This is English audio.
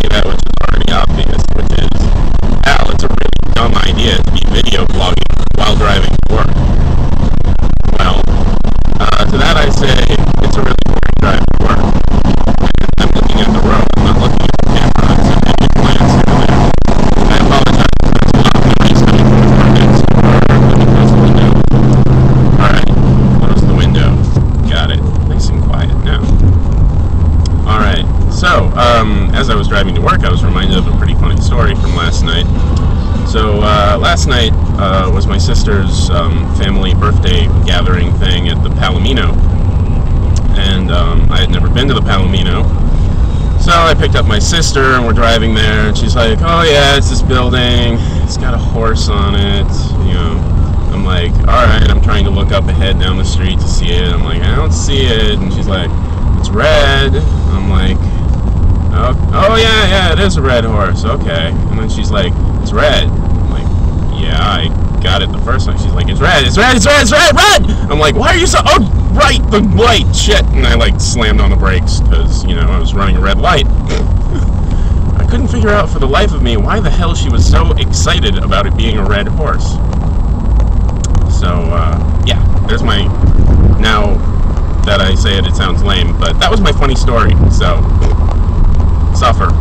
that which is already obvious, which is, Al, it's a really dumb idea to be video blogging while driving to work. Well, to that I say, it's a really boring drive to work. And I'm looking at the road, I'm not looking at the camera, so maybe glance here and there. I apologize if there's a lot of noise coming from the car next door. Let me close the window. Alright, close the window. Got it. Nice and quiet now. Alright, so, as I was driving to work, I was reminded of a pretty funny story from last night. So, last night was my sister's family birthday gathering thing at the Palomino. And I had never been to the Palomino. So I picked up my sister and we're driving there, and she's like, oh yeah, it's this building, it's got a horse on it, you know. I'm like, alright, I'm trying to look up ahead down the street to see it. I'm like, I don't see it. And she's like, it's red. I'm like, oh yeah, it is a red horse, okay. And then she's like, it's red. I'm like, yeah, I got it the first time. She's like, it's red. I'm like, why are you so, oh, right, the light, shit. And I like slammed on the brakes because, you know, I was running a red light. I couldn't figure out for the life of me why the hell she was so excited about it being a red horse. So, yeah, there's my, now that I say it, it sounds lame, but that was my funny story, so, suffer.